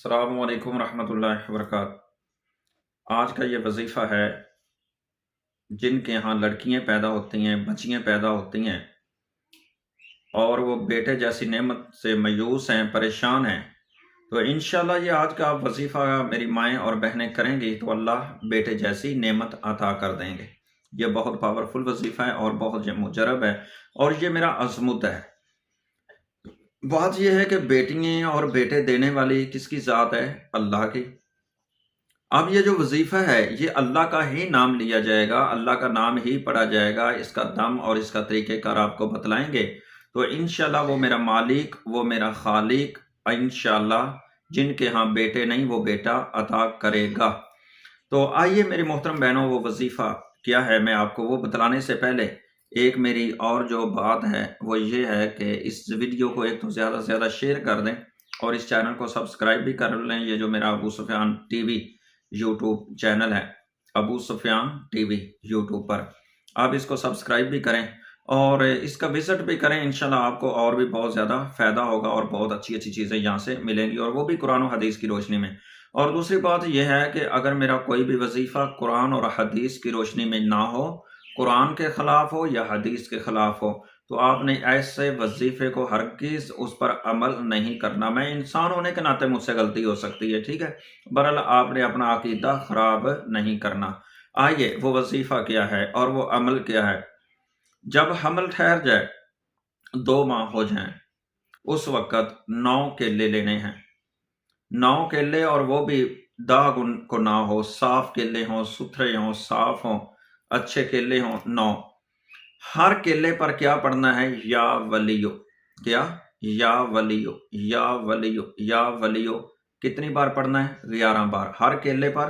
السلام علیکم ورحمۃ اللہ وبرکاتہ۔ آج کا یہ وظیفہ ہے، جن کے ہاں لڑکیاں پیدا ہوتی ہیں، بچیاں پیدا ہوتی ہیں اور وہ بیٹے جیسی نعمت سے مایوس ہیں، پریشان ہیں، تو انشاءاللہ یہ آج کا وظیفہ میری مائیں اور بہنیں کریں گی تو اللہ بیٹے جیسی نعمت عطا کر دیں گے۔ یہ بہت پاورفل وظیفہ ہے اور بہت مجرب ہے، اور یہ میرا عزمت ہے۔ بات یہ ہے کہ بیٹیاں اور بیٹے دینے والی کس کی ذات ہے؟ اللہ کی۔ اب یہ جو وظیفہ ہے یہ اللہ کا ہی نام لیا جائے گا، اللہ کا نام ہی پڑھا جائے گا، اس کا دم اور اس کا طریقہ کار آپ کو بتلائیں گے تو انشاءاللہ وہ میرا مالک، وہ میرا خالق انشاءاللہ جن کے ہاں بیٹے نہیں وہ بیٹا عطا کرے گا۔ تو آئیے میری محترم بہنوں، وہ وظیفہ کیا ہے میں آپ کو وہ بتلانے سے پہلے ایک میری اور جو بات ہے وہ یہ ہے کہ اس ویڈیو کو ایک تو زیادہ سے زیادہ شیئر کر دیں اور اس چینل کو سبسکرائب بھی کر لیں۔ یہ جو میرا ابو سفیان ٹی وی یوٹیوب چینل ہے، ابو سفیان ٹی وی یوٹیوب پر، آپ اس کو سبسکرائب بھی کریں اور اس کا وزٹ بھی کریں۔ انشاءاللہ آپ کو اور بھی بہت زیادہ فائدہ ہوگا اور بہت اچھی اچھی چیزیں یہاں سے ملیں گی، اور وہ بھی قرآن و حدیث کی روشنی میں۔ اور دوسری بات یہ ہے کہ اگر میرا کوئی بھی وظیفہ قرآن اور حدیث کی روشنی میں نہ ہو، قرآن کے خلاف ہو یا حدیث کے خلاف ہو، تو آپ نے ایسے وظیفے کو ہرگز اس پر عمل نہیں کرنا۔ میں انسان ہونے کے ناطے مجھ سے غلطی ہو سکتی ہے، ٹھیک ہے، بہرحال آپ نے اپنا عقیدہ خراب نہیں کرنا۔ آئیے وہ وظیفہ کیا ہے اور وہ عمل کیا ہے۔ جب حمل ٹھہر جائے، 2 ماہ ہو جائیں، اس وقت 9 کیلے لینے ہیں، 9 کیلے، اور وہ بھی داغ ان کو نہ ہو، صاف کیلے ہوں، ستھرے ہوں، صاف ہوں، اچھے کیلے ہوں۔ 9 ہر کیلے پر کیا پڑھنا ہے؟ یا ولیو۔ کیا؟ یا ولیو، یا ولیو، یا ولیو۔ کتنی بار پڑھنا ہے؟ 11 بار۔ ہر کیلے پر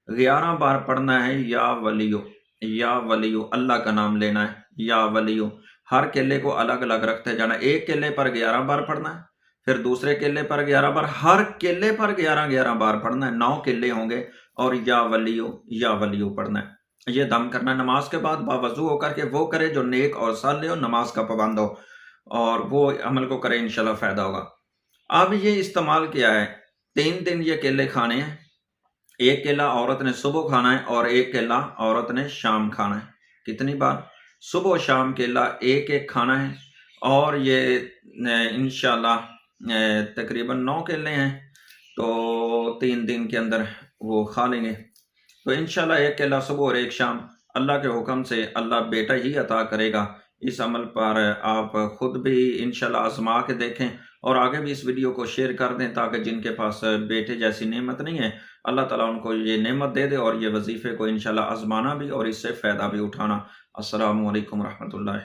11 بار پڑھنا ہے یا ولیو، یا ولیو، اللہ کا نام لینا ہے، یا ولیو۔ ہر کیلے کو الگ الگ رکھتے جانا۔ ایک کیلے پر 11 بار پڑھنا ہے، پھر دوسرے کیلے پر 11 بار، ہر کیلے پر 11 بار پڑھنا ہے۔ 9 کیلے ہوں گے اور یا ولیو پڑھنا ہے۔ یہ دم کرنا ہے نماز کے بعد، باوضو ہو کر کے وہ کرے جو نیک اور صالح ہو، نماز کا پابند ہو، اور وہ عمل کو کرے، انشاءاللہ فائدہ ہوگا۔ اب یہ استعمال کیا ہے؟ 3 دن یہ کیلے کھانے ہیں۔ ایک کیلا عورت نے صبح کھانا ہے اور ایک کیلا عورت نے شام کھانا ہے۔ کتنی بار؟ صبح و شام کیلا ایک ایک کھانا ہے، اور یہ انشاءاللہ تقریباً 9 کیلے ہیں تو 3 دن کے اندر وہ کھا لیں گے۔ تو انشاءاللہ ایک کیلا صبح اور ایک شام، اللہ کے حکم سے اللہ بیٹا ہی عطا کرے گا۔ اس عمل پر آپ خود بھی انشاءاللہ آزما کے دیکھیں اور آگے بھی اس ویڈیو کو شیئر کر دیں تاکہ جن کے پاس بیٹے جیسی نعمت نہیں ہے، اللہ تعالیٰ ان کو یہ نعمت دے دے اور یہ وظیفے کو انشاءاللہ آزمانا بھی اور اس سے فائدہ بھی اٹھانا۔ السلام علیکم ورحمۃ اللہ۔